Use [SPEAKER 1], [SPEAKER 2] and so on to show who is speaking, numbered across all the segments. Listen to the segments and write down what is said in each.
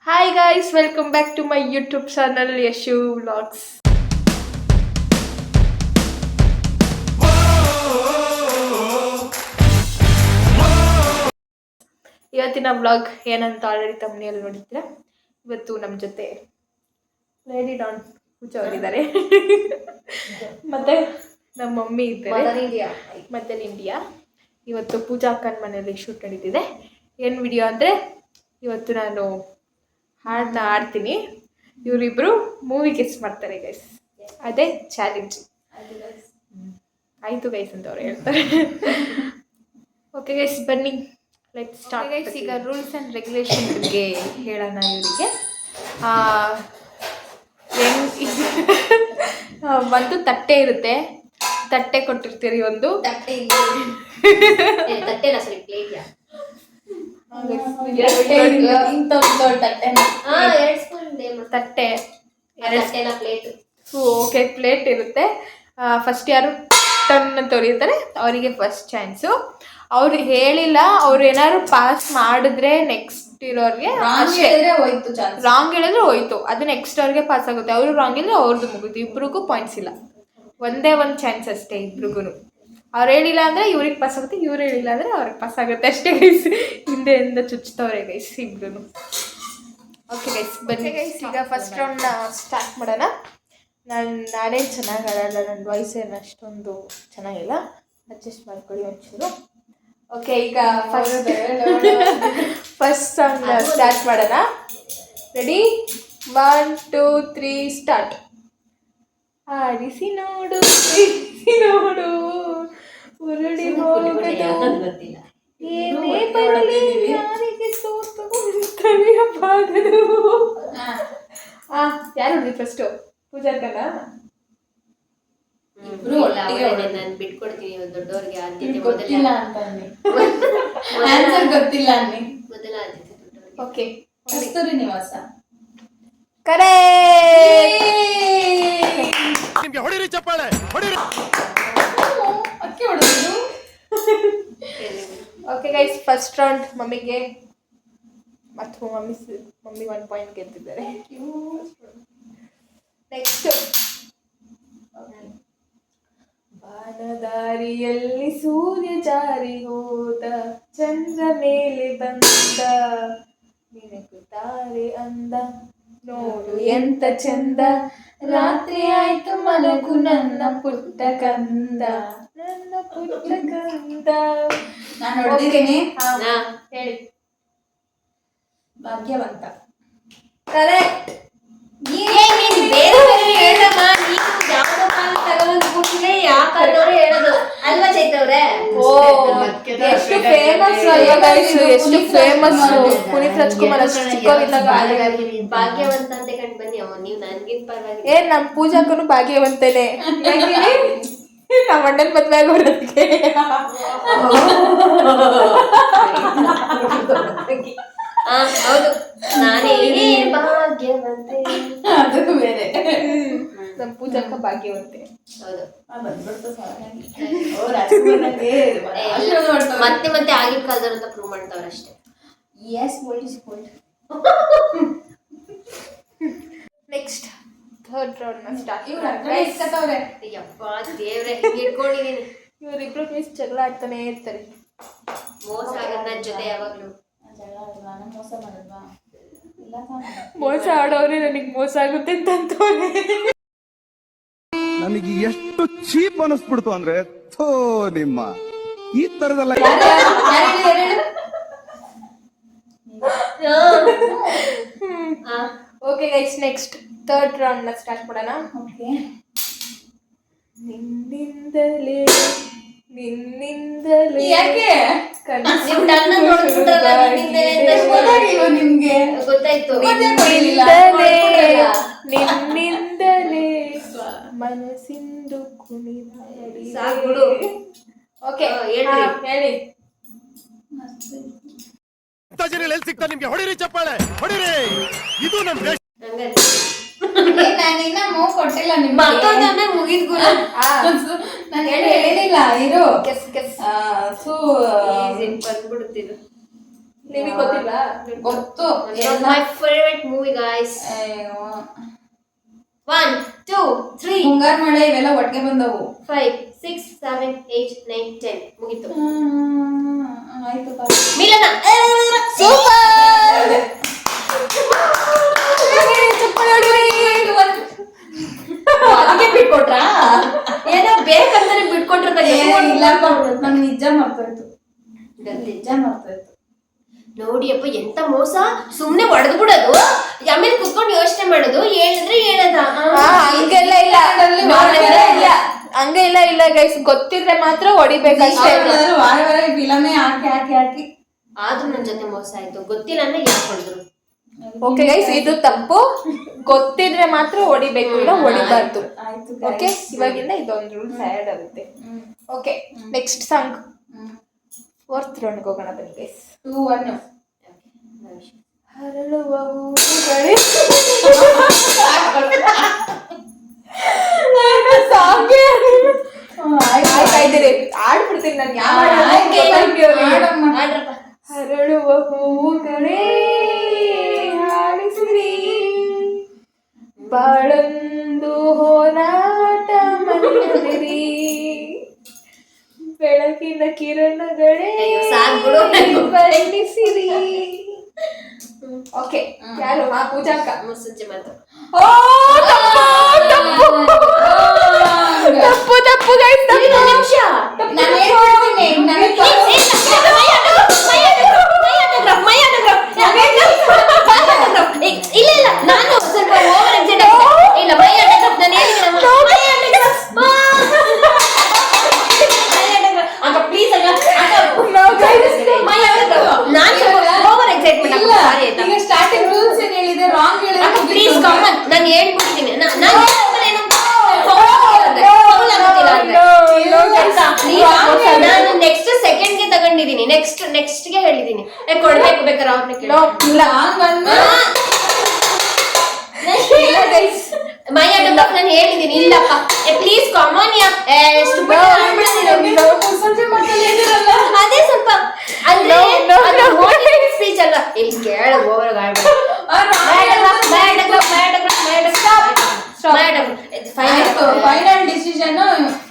[SPEAKER 1] Hi guys, welcome back to my YouTube channel Yashu Vlogs. ಇವತ್ತಿನ vlog ಏನಂತ already ತಮ್ಮನೆಯಲ್ಲಿ ನೋಡಿದ್ರೆ ಇವತ್ತು ನಮ್ಮ ಜೊತೆ ಲೇಡಿ ಡಾನ್ ಪೂಜಾ ಅವರಿದ್ದಾರೆ ಮತ್ತೆ ನಮ್ಮ ಮಮ್ಮಿ ಇದ್ದಾರೆ ಮದರ್ ಇಂಡಿಯಾ. ಇವತ್ತು ಪೂಜಾ ಅಕ್ಕನ ಮನೆಯಲ್ಲಿ ಶೂಟ್ ನಡೀತಿದೆ. ಏನು ವಿಡಿಯೋ ಅಂದರೆ ಇವತ್ತು ನಾನು ಹಾಡನ್ನ ಆಡ್ತೀನಿ, ಇವರಿಬ್ಬರು ಮೂವಿ ಗೆಸ್ ಮಾಡ್ತಾರೆ ಗೈಸ್. ಅದೇ ಚಾಲೆಂಜ್. ಆಯಿತು ಗೈಸ್ ಅಂತ ಅವ್ರು ಹೇಳ್ತಾರೆ. ಓಕೆ ಗೈಸ್, ಬನ್ನಿ ಲೆಟ್ಸ್ ಸ್ಟಾರ್ಟ್ ಗೈಸ್. ಈಗ ರೂಲ್ಸ್ ಆ್ಯಂಡ್ ರೆಗ್ಯುಲೇಷನ್ ಬಗ್ಗೆ ಹೇಳೋಣ ಇವರಿಗೆ. ಒಂದು ತಟ್ಟೆ ಇರುತ್ತೆ, ತಟ್ಟೆ ಕೊಟ್ಟಿರ್ತೀರಿ, ಒಂದು ತಟ್ಟೆ ಓಕೆ ಪ್ಲೇಟ್ ಇರುತ್ತೆ. ಫಸ್ಟ್ ಯಾರು ಟನ್ ಅಂತ ತೊಳಿತಾರೆ ಅವರಿಗೆ ಫಸ್ಟ್ ಚಾನ್ಸು. ಅವ್ರು ಹೇಳಿಲ್ಲ, ಅವ್ರು ಏನಾದ್ರು ಪಾಸ್ ಮಾಡಿದ್ರೆ ನೆಕ್ಸ್ಟ್ ಇರೋರಿಗೆ, ರಾಂಗ್ ಹೇಳಿದ್ರೆ ಹೋಯ್ತು, ಅದು ನೆಕ್ಸ್ಟ್ ಅವ್ರಿಗೆ ಪಾಸ್ ಆಗುತ್ತೆ. ಅವರು ರಾಂಗ್ ಇದ್ರೆ ಅವ್ರದ್ದು ಮುಗಿದು, ಇಬ್ರಿಗೂ ಪಾಯಿಂಟ್ಸ್ ಇಲ್ಲ, ಒಂದೇ ಒಂದು ಚಾನ್ಸ್ ಅಷ್ಟೇ ಇಬ್ರಿಗೂ. ಅವ್ರು ಹೇಳಿಲ್ಲ ಅಂದರೆ ಇವ್ರಿಗೆ ಪಾಸ್ ಆಗುತ್ತೆ, ಇವ್ರು ಹೇಳಿಲ್ಲ ಅಂದರೆ ಅವ್ರಿಗೆ ಪಾಸ್ ಆಗುತ್ತೆ ಅಷ್ಟೇ ಗೈಸ್. ಹಿಂದೆಯಿಂದ ಚುಚ್ತವ್ರೆ ಗೈಸ್ ಇಬ್ರು. ಓಕೆ ಗೈಸ್, ಬನ್ನಿ ಗೈಸ್, ಈಗ ಫಸ್ಟ್ ರೌಂಡ್ನ ಸ್ಟಾರ್ಟ್ ಮಾಡೋಣ. ನಾನೇ ಚೆನ್ನಾಗಿ ಆಡಲ್ಲ, ನನ್ನ ವಾಯ್ಸ್ ಏನು ಅಷ್ಟೊಂದು ಚೆನ್ನಾಗಿಲ್ಲ, ಅಡ್ಜಸ್ಟ್ ಮಾಡ್ಕೊಳ್ಳಿ ಒಂಚೂರು. ಓಕೆ, ಈಗ ಫಸ್ಟ್ ಸಾಂಗ್ ಸ್ಟಾರ್ಟ್ ಮಾಡೋಣ. ರೆಡಿ? 1 2 3 ಸ್ಟಾರ್ಟ್. ಆಡಿಸಿ ನೋಡು ನೋಡು ಉರುಳಿ ಹೋಗದು, ಏನೇ ಬರಲಿ ಯಾರಿಗೆ ಸೋತು ತಲೆಯಬಾಗದು. ಯಾರು ನೋಡಿ ಫಸ್ಟು? ಪೂಜಾರ್ಕನ?
[SPEAKER 2] ನಾನು ಬಿಟ್ಕೊಡ್ತೀನಿ ದೊಡ್ಡವ್ರಿಗೆ ಆದ್ಯತೆ. ಗೊತ್ತಿಲ್ಲ ಅಂತ ಆನ್ಸರ್ ಗೊತ್ತಿಲ್ಲ ಅನ್ನಿ. ಮೊದಲ ಆದ್ಯತೆ ದೊಡ್ಡವ್ರಿಗೆ.
[SPEAKER 1] ಓಕೆ,
[SPEAKER 2] ಕಸ್ತೂರಿ ನಿವಾಸ.
[SPEAKER 3] ನಿಮಗೆ ಹೊಡಿರಿ ಚಪ್ಪಾಳೆ, ಹೊಡಿರಿ.
[SPEAKER 2] ಅಕ್ಕಿ ಹೊಡೆದು.
[SPEAKER 1] ಓಕೆ ಗೈಸ್, ಫಸ್ಟ್ ರೌಂಡ್ ಮಮ್ಮಿಗೆ ಮತ್ತು ಮಮ್ಮಿ 1 ಪಾಯಿಂಟ್ ಗೆದ್ದಿದ್ದಾರೆ. ನೆಕ್ಸ್ಟ್, ಬಾನದಾರಿಯಲ್ಲಿ ಸೂರ್ಯ ಜಾರಿ ಹೋದ, ಚಂದ್ರ ಮೇಲೆ ಬಂದ, ನಿನಗುತ್ತಾರೆ ಅಂದ, ನೋಡು ಎಂತ ಚಂದ, ರಾತ್ರಿ ಆಯ್ತು ಮಲಗು ನನ್ನ ಪುಟ್ಟ ಕಂದ, ನನ್ನ ಪುಟ್ಟ ಕಂದ.
[SPEAKER 2] ನಾನು ಹೊಡೆದಿದ್ದೀನಿ.
[SPEAKER 1] ಹೇಳಿ.
[SPEAKER 2] ಭಾಗ್ಯವಂತ.
[SPEAKER 1] ಕರೆಕ್ಟ್.
[SPEAKER 2] ಬೇರೆ ಹೇಳಮ್ಮ, ನೀನು ಯಾವ್ದೋ ಕಾಲ ತಗೊಂಡ್ಬಿಟ್ರೆ ಯಾಕಂದ್ರೆ ಹೇಳೋದು ಅಲ್ವಾ ಚೈತವ್ರೆ?
[SPEAKER 1] ಎಷ್ಟು ಫೇಮಸ್ ಅಲ್ವಾ ಗೈಸ್, ಎಷ್ಟು ಫೇಮಸ್. ಪುನೀತ್ ರಾಜ್ಕುಮಾರ್ ಅಷ್ಟು ಚಿಕ್ಕವರಿದ್ದಾಗ
[SPEAKER 2] ಭಾಗ್ಯವಂತ ಅಂತ ಕಂಡು ಬನ್ನಿ. ನೀವು ನನ್ಗಿನ್ ಪರವಾಗಿ.
[SPEAKER 1] ನಮ್ಮ ಪೂಜಾಕನು ಭಾಗ್ಯವಂತನೇ. ನಮ್ಮ ಅಣ್ಣನ ಮದ್ವೆ ಆಗೋದಕ್ಕೆ.
[SPEAKER 2] ಹೌದು, ನಾನೇ ಭಾಗ್ಯವಂತೆ. ಅದು ಬೇರೆ.
[SPEAKER 1] ನಮ್ಮ ಪೂಜಾಕ ಭಾಗ್ಯವಂತೆ.
[SPEAKER 2] ಹೌದು, ಮತ್ತೆ ಮತ್ತೆ ಆಗಿನ ಕಾಲದವ್ರು ಅಂತ ಪ್ರೂವ್ ಮಾಡ್ತಾವ್ರೆ ಅಷ್ಟೇ.
[SPEAKER 1] Next third round start.
[SPEAKER 2] ಯಪ್ಪ ದೇವ್ರೆ, ಹಿಡ್ಕೊಂಡಿದೀನಿ.
[SPEAKER 1] ಇವರಿಬ್ರು ಮೀಸ್ ಜಗಳ ಆಡ್ತಾನೆ ಇರ್ತಾರೆ.
[SPEAKER 2] ಮೋಸ ಆಗದ ನನ್ನ ಜೊತೆ ಯಾವಾಗ್ಲೂ.
[SPEAKER 1] ಮೋಸ ಆಡೋರೆ ನನಗೆ ಮೋಸ ಆಗುತ್ತೆ ಅಂತ ಅಂತವ್ರೆ.
[SPEAKER 3] ನನಗೆ ಎಷ್ಟು ಚೀಪ್ ಅನಿಸ್ಬಿಡ್ತು ಅಂದ್ರೆ, ಥೋ ನಿಮ್ಮ ಈ ತರದಲ್ಲ.
[SPEAKER 1] Okay guys, next third round ನ ಸ್ಟಾರ್ಟ್ ಮಾಡೋಣ. ನಿನ್ನಿಂದಲೇ ನಿನ್ನಿಂದಲೇ
[SPEAKER 2] ನಿಮ್ಗೆ ಗೊತ್ತಾಯ್ತು.
[SPEAKER 1] ನಿನ್ನಿಂದಲೇ ಮನಸ್ಸಿಂದು ಕುಣಿದಾಡಿ. ಓಕೆ, ಹೇಳಿ.
[SPEAKER 3] ಎಲ್ಲಿ ಸಿಗ್ತಾ ನಿಮ್ಗೆ? ಹೊಡಿರಿ ಚಪ್ಪಾಳೆ, ಹೊಡಿರಿ. ಇದು ನಮ್ ದೇಶ.
[SPEAKER 2] ನಾನಿನ್ನ ಮೂವ್ ಕೊಟ್ಟಿಲ್ಲ ನಿಮ್ಗೆ. ಮುಗಿದ್ಗು ನಾನು ಹೇಳಿಲ್ಲ. ಇರು ಬಂದ್ಬಿಡುತ್ತಿದ್ದು.
[SPEAKER 1] ನಿಮಗೆ ಗೊತ್ತಿಲ್ವಾ?
[SPEAKER 4] ಗೊತ್ತು.
[SPEAKER 2] My favourite movie guys. 1 2 3
[SPEAKER 4] ಮುಂಗಾರು ಮಳೆ ಇವೆಲ್ಲ ಒಟ್ಟಿಗೆ ಬಂದವು.
[SPEAKER 2] 5 6 7 8 9 10 ಮುಗೀತು.
[SPEAKER 4] ಆಯ್ತು
[SPEAKER 2] ಮಿಲನ
[SPEAKER 1] ಸೂಪರ್.
[SPEAKER 2] ಅದಕ್ಕೆ ಬಿಟ್ಕೊಟ್ರಾ? ಏನೋ ಬೇಕಂತಾನೆ ಬಿಟ್ಕೊಟ್ಟಿರ್ತಾರೆ.
[SPEAKER 4] ಇಲ್ಲಪ್ಪ ನಂಗೆ ನಿಜ ಮರ್ತೋಯ್ತು. ನಿಜ ಮರ್ತೋಯ್ತು.
[SPEAKER 2] ನೋಡಿ ಅಪ್ಪ ಎಂತ ಮೋಸ. ಸುಮ್ನೆ ಹೊಡೆದು ಬಿಡೋದು, ಆಮೇಲೆ ಕುತ್ಕೊಂಡು ಯೋಚನೆ ಮಾಡೋದು, ಹೇಳಿದ್ರೆ ಹೇಳದ.
[SPEAKER 1] ಹಂಗೆಲ್ಲ ಇಲ್ಲ, ಹಂಗೆ ಇಲ್ಲ ಗೈಸ್. ಗೊತ್ತಿದ್ರೆ ಮಾತ್ರ ಹೊಡಿಬೇಕಷ್ಟೇ.
[SPEAKER 4] ವಾರ ವಾರ ಫಿಲಮೇ ಹಾಕಿ ಹಾಕಿ ಹಾಕಿ
[SPEAKER 2] ಆದ್ರೂ ನನ್ ಜೊತೆ ಮೋಸ ಆಯ್ತು. ಗೊತ್ತಿಲ್ಲ ಅಂದ್ರೆ ಯಾಕೆ
[SPEAKER 1] ಓಕೆ ಗೈಸ್, ಇದು ತಪ್ಪು. ಗೊತ್ತಿದ್ರೆ ಮಾತ್ರ ಹೊಡಿಬೇಕು, ಇಲ್ಲ ಹೊಡಿಬಾರ್ದು. ಓಕೆ, ಇವಾಗಿಂದ ಇದೊಂದು ರೂಲ್ಸ್ ಆ್ಯಡ್ ಆಗುತ್ತೆ. ಓಕೆ, ನೆಕ್ಸ್ಟ್ ಸಾಂಗ್ 4th ರೌಂಡ್ಗೆ ಹೋಗೋಣ ಬನ್ನಿ ಗೈಸ್.
[SPEAKER 4] 2 1
[SPEAKER 1] ಹರಳುವ ಹೂವುಗಳೇ ಸಾಂಗೇ ಆಯ್ತಾಯ್ತೀರಿ, ಆಡ್ಬಿಡ್ತೀನಿ ನಾನು. ಹರಳುವ ಹೂವುಗಳೇ ಹಾಡಿಸಿರಿ, ಬಾಳೊಂದು ಹೋರಾಟ ಮರೆಯದಿರಿ, ಬೆಳಕಿನ ಕಿರಣಗಳೇ ಬಣ್ಣಿಸಿರಿ. ಓಕೆ, ಯಾರು? ಪೂಜಾಕ.
[SPEAKER 2] ಮುಸ್ಸಂಜೆ ಮಾತು.
[SPEAKER 1] ತಪ್ಪು ಗೈಸ್,
[SPEAKER 2] ನಿಮಿಷ
[SPEAKER 4] ನಾನು ಹೇಳ್ಬಿಡ್ತೀನಿ.
[SPEAKER 2] ಇಲ್ಲ ನಾನು ಸ್ವಲ್ಪ ಓವರ್ ಎಕ್ಸೈಟ್ ಇಲ್ಲ. ಮೈ ಆಟೋಗ್ರಾಫ್ ನಾನು ಹೇಳಿದ್ದೀನಿ. ಪ್ಲೀಸ್ ನಾನು ಓವರ್ ಎಕ್ಸೈಟ್ಮೆಂಟ್.
[SPEAKER 4] ಈಗ ಸ್ಟಾರ್ಟಿಂಗ್ ರೂಲ್ಸ್ ಏನ್ ಹೇಳಿದೆ, ರಾಂಗ್ ಹೇಳಿದ್ರೆ
[SPEAKER 2] ಪ್ಲೀಸ್ ಕಾಮನ್ ನಾನು ಹೇಳ್ಬಿಡ್ತೀನಿ. ನಾನು ನೆಕ್ಸ್ಟ್ ಸೆಕೆಂಡ್ಗೆ ತಗೊಂಡಿದ್ದೀನಿ. ನೆಕ್ಸ್ಟ್ಗೆ ಹೇಳಿದೀನಿ. ಕೊಡ್ಬೇಕು ಬೇಕಾದ್ರೆ ಅವ್ರನ್ನ ಕೇಳಿ. ಮೈ ಆಟೋಗ್ರಾಫ್ ನಾನು ಹೇಳಿದೀನಿ. ಇಲ್ಲಪ್ಪ ಪ್ಲೀಸ್ ಕಾಮನ್. ಅದೇ ಸ್ವಲ್ಪ ಸ್ಪೀಚ್ ಅಲ್ಲ, ಇಲ್ಲಿ ಕೇಳ ಓವರ್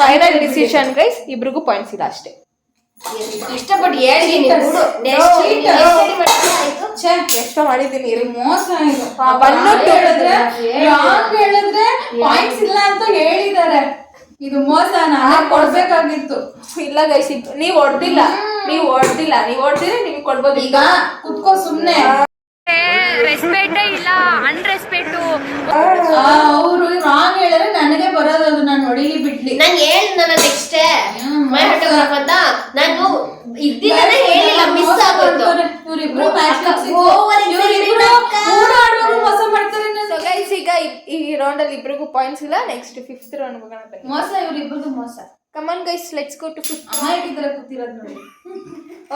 [SPEAKER 1] ಫೈನಲ್ ಡಿಸಿಷನ್ ಗೈಸ್. ಇಬ್ರಿಗೂ ಪಾಯಿಂಟ್ಸ್ ಇಲ್ಲ ಅಷ್ಟೇ.
[SPEAKER 2] ಇಷ್ಟಪಟ್ಟು ಹೇಳಿದೀನಿ.
[SPEAKER 1] ಎಷ್ಟು ಮಾಡಿದ್ದೀನಿ.
[SPEAKER 4] ಮೋಸ ಇದು. ಹೇಳಿದ್ರೆ ಪಾಯಿಂಟ್ಸ್ ಇಲ್ಲ ಅಂತ ಹೇಳಿದ್ದಾರೆ. ಇದು ಮೋಸ. ನಾನು ಕೊಡ್ಬೇಕಾಗಿತ್ತು.
[SPEAKER 1] ಇಲ್ಲ ಗೈಸ್, ನೀವ್ ಹೊಡ್ದಿಲ್ಲ. ನೀವ್ ಹೊಡ್ದಿದ್ರೆ ನಿಮ್ಗೆ ಕೊಡ್ಬೋದು.
[SPEAKER 4] ಈಗ ಕುತ್ಕೋ ಸುಮ್ನೆ.
[SPEAKER 1] ರೆಸ್ಪೆಕ್ಟೇ ಇಲ್ಲ, ಅನ್ರೆಸ್ಪೆಕ್ಟು.
[SPEAKER 4] ಅವರು ರಾಂಗ್ ಹೇಳಿದ್ರೆ ನನಗೆ ಬರೋದು, ನಾನು ಹೊಡಿಲಿ ಬಿಡ್ಲಿ.
[SPEAKER 2] ನಾನು ಹೇಳಿದ್ನಲ್ಲ ನೆಕ್ಸ್ಟ್ ಮೈ ಆಟೋಗ್ರಾಫ್ ಅಂತ. ನಾನು ಇದ್ದಿದ್ದಾನೆ ಹೇಳಿಲ್ಲ, ಮಿಸ್ ಆಗೋಯ್ತು.
[SPEAKER 4] ಇವರಿಬ್ರು ಮೋಸ ಮಾಡ್ತಾರೆ.
[SPEAKER 1] ಗೈಸ್, ಈಗ ಈ ರೌಂಡ್ ಅಲ್ಲಿ ಇಬ್ರಿಗೂ ಪಾಯಿಂಟ್ಸ್ ಇಲ್ಲ. ನೆಕ್ಸ್ಟ್ 5th ರೌಂಡ್ ಹೋಗೋಣ ಬನ್ನಿ.
[SPEAKER 4] ಮೋಸ ಇವರಿಬ್ರದ್ದು ಮೋಸ.
[SPEAKER 1] Come on guys, let's go to 5th.
[SPEAKER 4] ಅಮಾಯಕಿದ್ರೆ ಕೂತಿರೋದು ನೋಡಿ.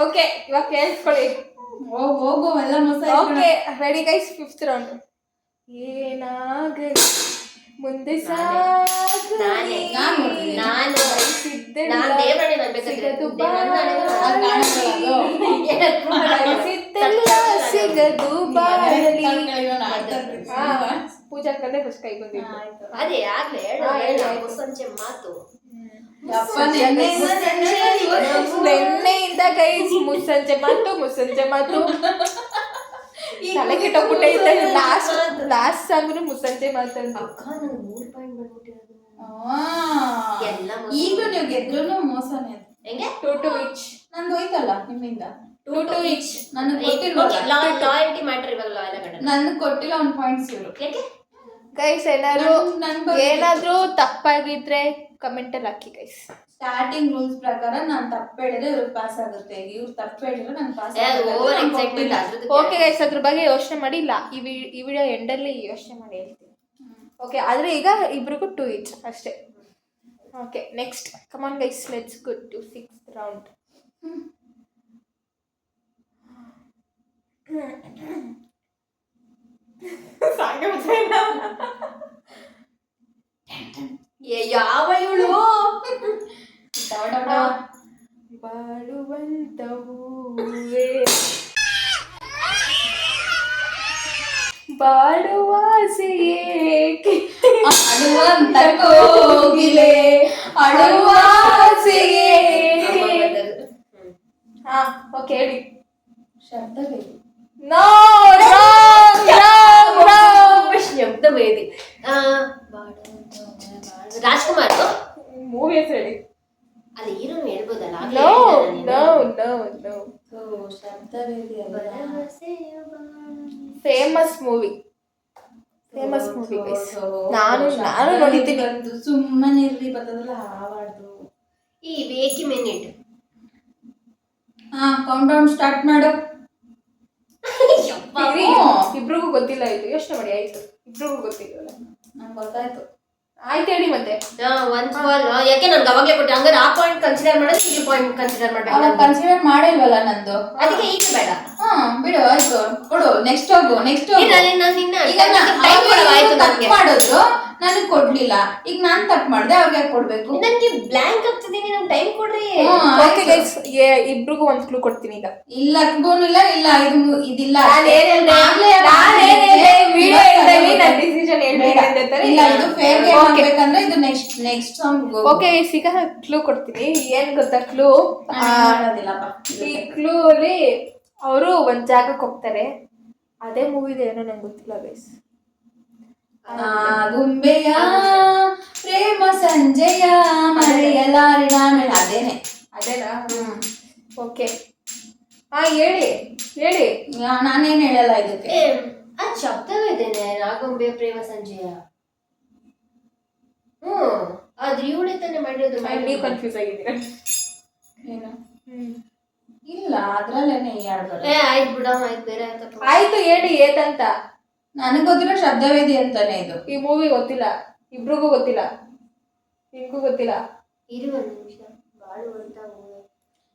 [SPEAKER 1] ಓಕೆ, ಇವಾಗ ಕೇಳಿಸ್ಕೊಳ್ಳಿ.
[SPEAKER 4] ಹೋಗು ಎಲ್ಲ ಮೋಸ.
[SPEAKER 1] Okay, ready guys. 5th round. ಏನಾಗಲಿ ಮುಂದೆ ಸಾಗಲಿ, ಸಿಗದು ಬಾಳಲಿ. ಪೂಜಾ ಕಡೆ ಫಸ್ಟ್ ಕೈ ಬಂದಿತ್ತು.
[SPEAKER 2] ಅದೇ ಆಗ್ಲೇ ಮುಸ್ಸಂಜೆ ಮಾತು.
[SPEAKER 1] ನೆನ್ನೆಯಿಂದ ಗೈಸ್ ಮುಸ್ಸಂಜೆ ಮಾತು ತಲೆ ಕೆಟ್ಟೋಗ್ಬಿಟ್ಟೈತೆ. ಲಾಸ್ಟ್ ಸಾಂಗ್ನು ಮುಸ್ಸಂಜೆ ಮಾತಂತ.
[SPEAKER 4] ಈಗ ನೀವು ಗೆದ್ರು ಮೋಸನೇ.
[SPEAKER 2] ಹೆಂಗೆ?
[SPEAKER 1] 2 to each.
[SPEAKER 4] ನಂದು ಹೋಯ್ತಲ್ಲ ನಿಮ್ಮಿಂದ.
[SPEAKER 1] 2 to each.
[SPEAKER 2] ಲಾಯಲ್ಟಿ ಮ್ಯಾಟರ್ ಇವಾಗ ಲಾಯಲ್.
[SPEAKER 4] ನನ್ಗೆ ಕೊಟ್ಟಿಲ್ಲ ಒಂದು ಪಾಯಿಂಟ್ಸ್ ಇವರು.
[SPEAKER 1] ಗೈಸ್, ಏನಾದ್ರೂ ತಪ್ಪಾಗಿದ್ರೆ ಕಮೆಂಟ್ ಅಲ್ಲಿ ಹಾಕಿ ಗೈಸ್.
[SPEAKER 4] ಸ್ಟಾರ್ಟಿಂಗ್ ರೂಲ್ಸ್ ಪ್ರಕಾರ ನಾನು ತಪ್ಪು ಹೇಳಿದ್ರೆ ಇವ್ರಿಗೆ ಪಾಸ್ ಆಗುತ್ತೆ. ಇವ್ರು ತಪ್ಪು ಹೇಳಿದ್ರೆ ನಾನು ಪಾಸ್ ಆಗುತ್ತೆ.
[SPEAKER 1] ಓಕೆ ಗೈಸ್, ಅದ್ರ ಬಗ್ಗೆ ಯೋಚನೆ ಮಾಡಿ. ಇಲ್ಲ, ಈ ವಿಡಿಯೋ ಎಂಡಲ್ಲಿ ಯೋಚನೆ ಮಾಡಿ ಹೇಳ್ತೀನಿ. ಓಕೆ, ಆದ್ರೆ ಈಗ ಇಬ್ರಿಗೂ 2 each ಅಷ್ಟೇ. Okay, next come on guys, let's go to 6th round.
[SPEAKER 2] ಯಾವ ಇವಳು
[SPEAKER 1] ಬಾಳುವಂತ ಹೂವೇ ಬಾಡುವ ಆಸೆಯೇಕೆ
[SPEAKER 4] ಅಳುವಂತ ಕೋಗಿಲೆ ಅಳುವ ಆಸೆಯೇಕೆ.
[SPEAKER 1] ಹಾ ಓಕೆ ಹೇಳಿ.
[SPEAKER 4] ಶಬ್ದವೇದಿ.
[SPEAKER 1] ನೋ
[SPEAKER 2] ಶಬ್ದವೇದಿ. ರಾಜ್ಕುಮಾರ್
[SPEAKER 1] ಮೂವಿ ಹೆಸರು ಹೇಳಿ.
[SPEAKER 2] ಅಲ್ಲಿ ಹೀರೋನು ಹೇಳ್ಬೋದಲ್ಲ.
[SPEAKER 1] No no no no.
[SPEAKER 4] ಶಬ್ದವೇದಿ ಅಲ್ಲ.
[SPEAKER 1] Famous movie guys. ನಾನು ನೋಡಿದ್ದೀನಿ.
[SPEAKER 4] ಸುಮ್ಮನಿರ್ಲಿ ಬರ್ತದಲ್ಲ ಹಾವಾಡ್ದು.
[SPEAKER 2] ಈ ವೇಕಿ ಮಿನಿಟ್.
[SPEAKER 4] ಹಾ ಕೌಂಟ್ ಡೌನ್ ಸ್ಟಾರ್ಟ್ ಮಾಡು.
[SPEAKER 1] ಇರಿ, ಇಬ್ರಿಗೂ ಗೊತ್ತಿಲ್ಲ ಇದು. ಯೋಚನೆ ಮಾಡಿ. ಆಯ್ತು, ಇಬ್ರಿಗೂ ಗೊತ್ತಿಲ್ಲ.
[SPEAKER 4] ನಂಗೆ ಗೊತ್ತಾಯ್ತು.
[SPEAKER 1] ಆಯ್ತು ಹೇಳಿ ಮತ್ತೆ.
[SPEAKER 2] ಒಂದ್ ಫಾಲ್ ಯಾಕೆ ನನ್ಗೆ ಅವಾಗ್ಲೇ ಕೊಟ್ಟೆ. ಹಂಗಾರೆ ಆ ಪಾಯಿಂಟ್ ಕನ್ಸಿಡರ್ ಮಾಡೋದು, ಈ ಪಾಯಿಂಟ್ ಕನ್ಸಿಡರ್
[SPEAKER 4] ಅವಾಗ
[SPEAKER 2] ಮಾಡ್ಬೇಕು.
[SPEAKER 4] ಕನ್ಸಿಡರ್ ಮಾಡಿಲ್ವಲ್ಲ ನಂದು.
[SPEAKER 2] ಅದಕ್ಕೆ ಈಗ ಬೇಡ.
[SPEAKER 4] ಹಾ ಬಿಡು ಆಯ್ತು. ಕೊಡು ನೆಕ್ಸ್ಟ್ ಹೋಗು. ಮಾಡಿದ್ರು ನನಗ್ ಕೊಡ್ಲಿಲ್ಲ. ಈಗ ನಾನ್ ತಪ್ಪು ಮಾಡ್ದೆ, ಅವ್ರಿಗೆ ಕೊಡ್ಬೇಕು.
[SPEAKER 2] ನನ್ಗೆ ಬ್ಲಾಂಕ್ ಆಗ್ತದೆ. ನಮ್ಗೆ ಟೈಮ್ ಕೊಡ್ರಿ.
[SPEAKER 1] ಓಕೆ ಗೈಸ್, ಇಬ್ರಿಗೂ ಒಂದು ಕ್ಲೂ ಕೊಡ್ತೀನಿ ಈಗ.
[SPEAKER 4] ಇಲ್ಲ ಇಲ್ಲ ಇಲ್ಲ ಇದಿಲ್ಲ.
[SPEAKER 1] ಡಿಸಿಷನ್
[SPEAKER 4] ಇಲ್ಲ, ಇದು ಫೇರ್ ಗೇಮ್ ಆಗ್ಬೇಕಂದ್ರೆ ಇದು ನೆಕ್ಸ್ಟ್ ಸಾಂಗ್.
[SPEAKER 1] ಓಕೆ ಗೈಸ್, ಈಗ ಕ್ಲೂ ಕೊಡ್ತೀನಿ. ಏನ್ ಗೊತ್ತಾ ಕ್ಲೂ? ಈ ಕ್ಲೂ ಅಲ್ಲಿ ಅವರು ಒಂದ್ ಜಾಗಕ್ಕೆ ಹೋಗ್ತಾರೆ. ಅದೇ ಮೂವಿದೆ ಏನೋ ನಂಗೆ ಗೊತ್ತಿಲ್ಲ ಗೈಸ್.
[SPEAKER 4] ಗುಂಬೆಯ ಪ್ರೇಮ ಸಂಜೆಯ ಮರೆಯಲಾರಿನ ಮೇಲೆ ಅದೇನಾ?
[SPEAKER 1] ಓಕೆ, ಹಾ ಹೇಳಿ ಹೇಳಿ.
[SPEAKER 4] ನಾನೇನ್ ಹೇಳಲ್ಲ ಇದಕ್ಕೆ.
[SPEAKER 2] ಅದ್ ಶಬ್ದವೇದೇನೆ. ರಾಗೊಂಬೆ ಪ್ರೇಮ ಸಂಜೆಯ. ಅದ್ ಇವಳೆ ತಾನೆ ಮಾಡಿರೋದು.
[SPEAKER 1] ನೀವು ಕನ್ಫ್ಯೂಸ್ ಆಗಿದ್ದೀರಾ?
[SPEAKER 4] ಏನು? ಇಲ್ಲ, ಅದ್ರಲ್ಲೇನೆ ಹೇಳ್ಬಾರ್ದು.
[SPEAKER 2] ಆಯ್ತು ಬಿಡಮ್ಮ, ಆಯ್ತು ಬೇರೆ ಆಯ್ತಪ್ಪ.
[SPEAKER 1] ಆಯ್ತು ಹೇಳಿ ಏತಂತ.
[SPEAKER 4] ನನಗ್ ಗೊತ್ತಿರೋ ಶಬ್ದವೇದಿ ಅಂತಾನೆ ಇದು.
[SPEAKER 1] ಈ ಮೂವಿ ಗೊತ್ತಿಲ್ಲ, ಇಬ್ರಿಗೂ ಗೊತ್ತಿಲ್ಲ, ನಿಮ್ಗೂ ಗೊತ್ತಿಲ್ಲ.
[SPEAKER 2] ಇರು ಒಂದ್ ನಿಮಿಷ. ಬಾಳುವಂತ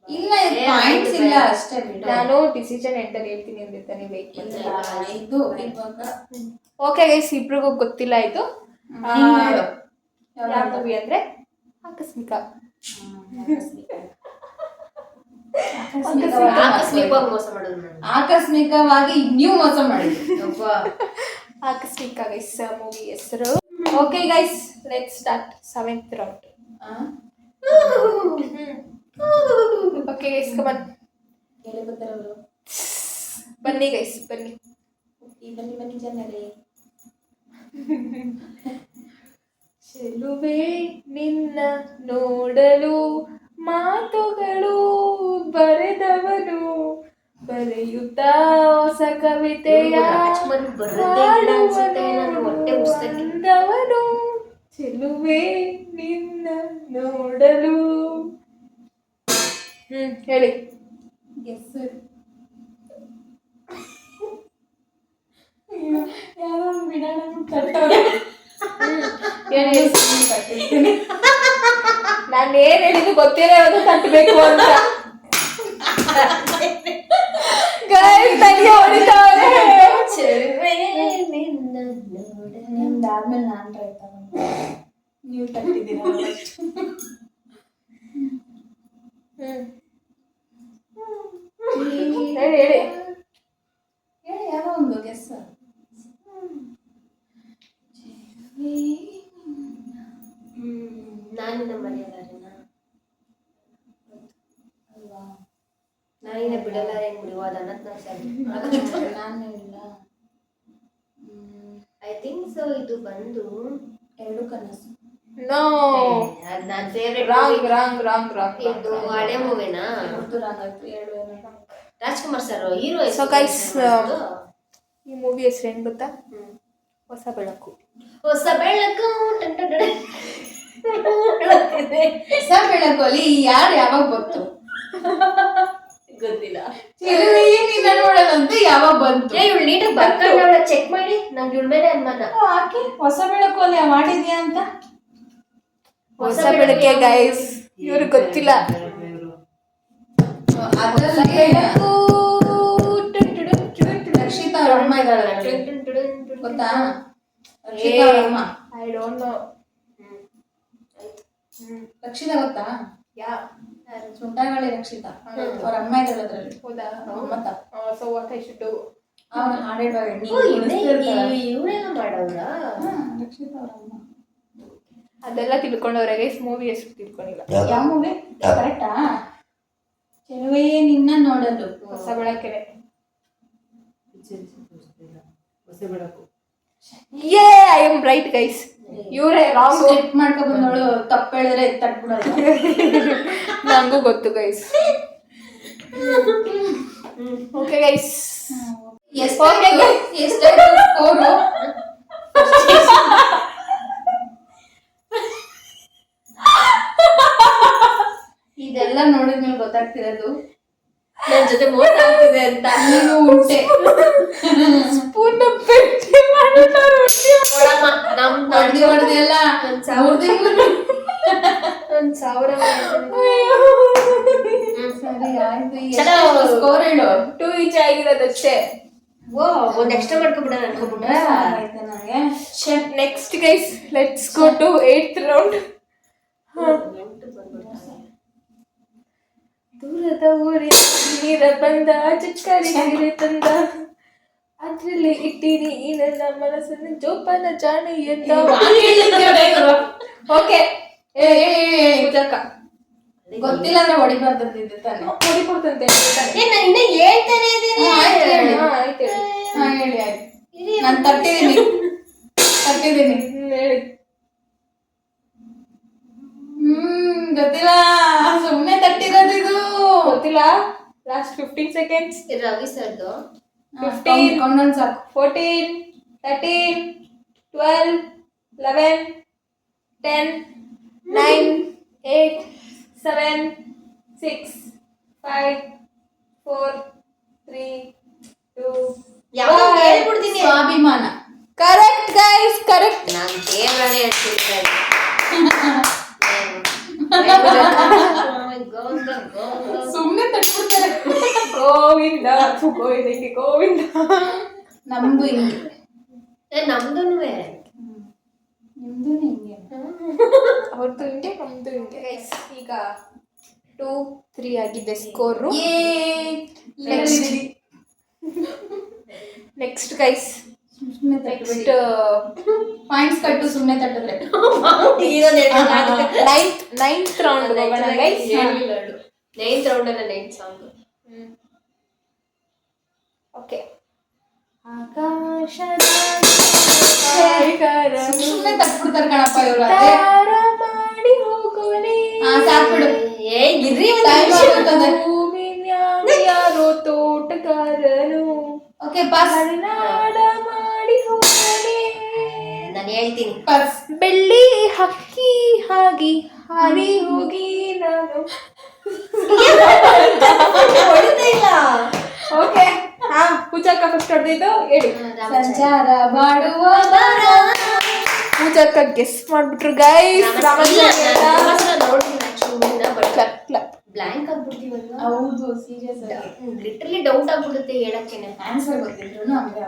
[SPEAKER 4] ಇಲ್ಲ, ಪಾಯಿಂಟ್ಸ್ ಇಲ್ಲ ಅಷ್ಟೇ ಬಿಡು.
[SPEAKER 1] ನಾನು ಡಿಸಿಷನ್ ಎಂಟರ್ ಹೇಳ್ತೀನಿ ಅಂದಿರ್ತಾನೆ.
[SPEAKER 4] ಇದು ಇವಾಗ
[SPEAKER 1] ಓಕೆ ಗೈಸ್, ಇಬ್ರಿಗೂ ಗೊತ್ತಿಲ್ಲ ಇದು. ಯಾವ ಮೂವಿ ಅಂದ್ರೆ ಆಕಸ್ಮಿಕ.
[SPEAKER 2] ಆಕಸ್ಮಿಕವಾಗಿ ಮೋಸ ಮಾಡೋದು ನಾನು.
[SPEAKER 4] ಆಕಸ್ಮಿಕವಾಗಿ ನೀವು ಮೋಸ ಮಾಡಿದ್ರಿ.
[SPEAKER 1] ಆಕಸ್ಮಿಕ ಗೈಸ್ ಮೂವಿ ಹೆಸರು. Okay guys, let's start 7th round. Okay guys, come on. ಬನ್ನಿ ಗೈಸ್, ಬನ್ನಿ
[SPEAKER 4] ಬನ್ನಿ ಜನರೇ.
[SPEAKER 1] ಚೆಲುವೆ ನಿನ್ನ ನೋಡಲು ಮಾತುಗಳು ಬರೆದವನು, ಬರೆಯುತ್ತಾ ಹೊಸ ಕವಿತೆಯ ಬಂದವನು. ಚೆಲುವೆ ನಿನ್ನ ನೋಡಲು. ಹೇಳಿ. ನಾನು ಏನ್ ಹೇಳಿದ್ದು ಗೊತ್ತಿಲ್ಲ, ಅದು ತಟ್ಟಬೇಕು ಅಂತ.
[SPEAKER 4] ನಿಮ್ದಾದ್ಮೇಲೆ ನಾನ್ ಟ್ರೈ ತಗೊಂಡು ನೀವು ತಟ್ಟಿದ್ದೀರ.
[SPEAKER 1] ಹೇಳಿ ಹೇಳಿ
[SPEAKER 4] ಹೇಳಿ, ಯಾರೋ ಒಂದು ಗೆಸ್.
[SPEAKER 2] ನಾನಿನ್ನ ಮರೆಯಲಾರೆನಾ? ನಾನಿನ್ನ ಬಿಡಲಾರೆ ಬಿಡುವಾದ
[SPEAKER 4] ನಾನು ಇಲ್ಲ.
[SPEAKER 2] I think so. ಇದು ಬಂದು
[SPEAKER 4] ಎರಡು ಕನಸು.
[SPEAKER 1] ನೋ,
[SPEAKER 2] ಅದ್ ನನ್ನ ಫೇವರೇಟ್.
[SPEAKER 1] ರಾಂಗ್.
[SPEAKER 2] ಇದು ಹಳೆ ಮೂವಿನಾ? Rajkumar sir hero.
[SPEAKER 1] So guys, ಈ ಮೂವಿ ಹೆಸರು ಏನ್ ಗೊತ್ತಾ? ಹೊಸ ಬೆಳಕು.
[SPEAKER 2] ಹೊಸ ಬೆಳಕು.
[SPEAKER 4] ಹೊಸ ಬೆಳಕಲ್ಲಿ ಯಾರು ಯಾವಾಗ ಬಂತು
[SPEAKER 2] ಗೊತ್ತಿಲ್ಲ.
[SPEAKER 4] ನಿನ್ನ ನೋಡೋದಂತೂ ಯಾವಾಗ ಬಂತು?
[SPEAKER 2] ಇವಳು ನೀಟಾಗಿ ಬರ್ಕೊಂಡವಳ, ಚೆಕ್ ಮಾಡಿ. ನಂಗೆ ಇವಳ ಮೇಲೆ ಅನುಮಾನ.
[SPEAKER 4] ಆಕೆ ಹೊಸ ಬೆಳಕು ಅಲ್ಲಿ ಮಾಡಿದ್ಯಾ ಅಂತ.
[SPEAKER 1] ಹೊಸ ಬೆಳಕೆ ಗೈಸ್, ಇವ್ರಿಗೆ ಗೊತ್ತಿಲ್ಲ.
[SPEAKER 4] ರಕ್ಷಿತಾ ಅವ್ರ ಅಮ್ಮ ಇದ್ದಾಳೆ ಗೊತ್ತಾ? ರಕ್ಷಿತಾ ಅವ್ರ ಅಮ್ಮ.
[SPEAKER 1] I don't know.
[SPEAKER 4] ರಕ್ಷಿತಾ ಗೊತ್ತಾ? ಸುಂಟರಗಾಳಿ ರಕ್ಷಿತಾ. ಅವ್ರ ಅಮ್ಮ ಇದ್ದಾಳೆ ಅದ್ರಲ್ಲಿ.
[SPEAKER 1] ಹೌದಾ?
[SPEAKER 4] ಮತ್ತ
[SPEAKER 1] so what I should do?
[SPEAKER 4] ಅವ್ರು ಹಾಡಿಡುವಾಗ
[SPEAKER 2] ಇವರೆಲ್ಲ ಮಾಡವ್ರ
[SPEAKER 4] ರಕ್ಷಿತಾ ಅವರಮ್ಮ
[SPEAKER 1] ಅದೆಲ್ಲ ತಿಳ್ಕೊಂಡವ್ರೆ ಗೈಸ್, ಮೂವಿ ಹೆಸರು ತಿಳ್ಕೊಂಡಿಲ್ಲ.
[SPEAKER 4] ಯಾವ ಮೂವಿ ಕರೆಕ್ಟಾ? ಚೆಲುವೆ ನಿನ್ನ ನೋಡಲು.
[SPEAKER 1] ಹೊಸ ಬೆಳಕೆರೆ. ಯೇ ಐ ಆಮ್ ರೈಟ್ ಗೈಸ್. ಇವರೇ ರಾಂಗ್
[SPEAKER 4] ಸ್ಕಿಪ್ ಮಾಡ್ಕೊ ಬಂದವಳು ತಪ್ಪು ಹೇಳಿದ್ರೆ ತಟ್ಬಿಡೋದು.
[SPEAKER 1] ನಂಗೂ ಗೊತ್ತು ಗೈಸ್. ಓಕೆ ಗೈಸ್,
[SPEAKER 4] ಎಷ್ಟಾಯ್ತು ಸ್ಕೋರು? ಇದೆಲ್ಲ ನೋಡಿದ್ಮೇಲೆ ಗೊತ್ತಾಗ್ತಿರೋದು
[SPEAKER 2] ನನ್ ಜೊತೆ ಮೋಸ ಆಗ್ತಿದೆ ಅಂತ.
[SPEAKER 4] ನೀನು ಉಂಟೆ
[SPEAKER 1] ಸ್ಪೂನ್ ಪೆಟ್ಟಿ ಮಾಡಿದ್ದಾರೆ.
[SPEAKER 2] ನೋಡಮ್ಮ, ನಮ್
[SPEAKER 4] ಹೊಡೆದಿ ಎಲ್ಲ
[SPEAKER 2] ಒಂದ್ 1000
[SPEAKER 4] ಸರಿ ಆಯ್ತು.
[SPEAKER 2] ಚಲೋ.
[SPEAKER 4] ಸ್ಕೋರ್ ಹೇಳು.
[SPEAKER 1] 2 ಈಚ್ ಆಗಿರೋದಷ್ಟೇ.
[SPEAKER 2] ಓ ಒಂದ್ ಎಕ್ಸ್ಟ್ರಾ ಮಾಡ್ಕೊಬಿಡ ಅನ್ಕೋಬಿಟ್ರೆ.
[SPEAKER 4] ಆಯ್ತು ನನಗೆ.
[SPEAKER 1] Next guys, let's go to 8th round. ದೂರದ ಊರಿನ ನೀರ ಬಂದ ಚಿಕ್ಕರಿ ಸೀರೆ ತಂದ, ಅದ್ರಲ್ಲಿ ಇಟ್ಟಿನಿ ಈ ನನ್ನ ಮನಸ್ಸನ್ನು ಜೋಪಾನ ಜಾಣಿ ಎಂದ. ಓಕೆ,
[SPEAKER 4] ಗೊತ್ತಿಲ್ಲ ಅಂದ್ರೆ ಹೊಡಿಬಾರ್ದು ತಾನೆ.
[SPEAKER 1] ಹೊಡಿಕೊಡ್ತಂತೆ.
[SPEAKER 2] ನಾನು ಇನ್ನ ಹೇಳ್ತಾನೆ ಇದೀನಿ.
[SPEAKER 4] ಆಯ್ತು ಹೇಳಿ.
[SPEAKER 1] ಆಯ್ತು
[SPEAKER 4] ಹೇಳಿ ಆಯ್ತು. ನಾನು ತಟ್ಟಿದ್ದೀನಿ.
[SPEAKER 1] ಹೇಳಿ.
[SPEAKER 4] ಗೊತ್ತಿಲ್ಲ, ಸುಮ್ನೆ ತಟ್ಟಿರೋದು ಇದು.
[SPEAKER 1] ಗೊತ್ತಿಲ್ಲ. Last 15 seconds.
[SPEAKER 2] ರವಿ ಸರ್ದು
[SPEAKER 1] 15,
[SPEAKER 4] ಕೊಂಡೊಂದು ಸಾಕು.
[SPEAKER 1] 14, 13, 12, 11, 10, 9, 8, 7, 6, 5, 4, 3, 2,
[SPEAKER 2] ಯಾವಾಗ ಹೇಳ್ಬಿಡ್ತೀನಿ.
[SPEAKER 4] ಸ್ವಾಭಿಮಾನ.
[SPEAKER 1] Correct guys, correct.
[SPEAKER 2] ನಾನು ಕೇವಲನೇ ಹೇಳ್ತಿರ್ತಾ
[SPEAKER 4] ಸುಮ್ನೆ ತಟ್ಬಿಡ್ತಾರೆ.
[SPEAKER 1] ಗೋವಿಂದ ಗೋವಿಂದ ಗೋವಿಂದ.
[SPEAKER 4] ನಮ್ದು ಹಿಂಗೆ.
[SPEAKER 2] ನಮ್ದುನುವೆ
[SPEAKER 4] ನಿಮ್ದು ಹಿಂಗೆ.
[SPEAKER 1] ಅವ್ರದ್ದು ಹಿಂಗೆ, ನಮ್ದು ಹಿಂಗೆ ಗೈಸ್. ಈಗ 2, 3 ಆಗಿದೆ ಸ್ಕೋರು. ನೆಕ್ಸ್ಟ್ ಗೈಸ್,
[SPEAKER 4] ಸುಮ್ನೆ
[SPEAKER 1] ನೆಕ್ಸ್ಟ್
[SPEAKER 4] ಪಾಯಿಂಟ್ಸ್ ಕಟ್ಟು. ಸುಮ್ನೆ ತಟ್ಟಿದ್ರೆ
[SPEAKER 1] 9th ರೌಂಡ್ ಹೋಗೋಣ ಗೈಸ್.
[SPEAKER 2] 9th ರೌಂಡ್ ಅಲ್ಲ 9th ಸಾಂಗ್.
[SPEAKER 1] ಓಕೆ.
[SPEAKER 4] ಸುಮ್ನೆ ತಟ್ಬಿಡ್ತಾರೆ ಕಣಪ್ಪ ಇವ್ರು.
[SPEAKER 1] ಮಾಡಿ ಹೋಗೋಣೆ.
[SPEAKER 4] ಸಾಕ್ಬಿಡು.
[SPEAKER 2] ಇರ್ರಿ
[SPEAKER 1] ಯಾರೋ ತೋಟಗಾರನು.
[SPEAKER 4] Okay pass.
[SPEAKER 1] ನಾಡ ಮಾಡಿ ಹೋಗೋಣೆ.
[SPEAKER 2] ನಾನು ಹೇಳ್ತೀನಿ.
[SPEAKER 4] ಪಾಸ್.
[SPEAKER 1] ಬೆಳ್ಳಿ ಹಕ್ಕಿ ಹಾಗಿ ಹಾರಿ ಹೋಗಿ ನಾನು.
[SPEAKER 2] ಹೊಡಿತಾ ಇಲ್ಲ.
[SPEAKER 1] ಓಕೆ, ಹಾ ಪೂಜಾಕ್ಕ ಫಸ್ಟ್ ಹೊಡೆದಿದ್ದು ಹೇಳಿ.
[SPEAKER 4] ಸಂಚಾರ ಮಾಡುವ
[SPEAKER 1] ಪೂಜಾಕ್ಕ ಗೆಸ್ ಮಾಡ್ಬಿಟ್ರು ಗೈಸ್.
[SPEAKER 2] ಬ್ಲಾಂಕ್ ಆಗ್ಬಿಡ್ತೀವಲ್ಲ.
[SPEAKER 4] ಹೌದು, ಸೀರಿಯಸ್ ಆಗಿ
[SPEAKER 2] ಲಿಟರಲಿ ಡೌಟ್ ಆಗ್ಬಿಡುತ್ತೆ ಹೇಳಕ್ಕೇನೆ.
[SPEAKER 4] ಆನ್ಸರ್ ಗೊತ್ತಿದ್ರು ಹಂಗೆ.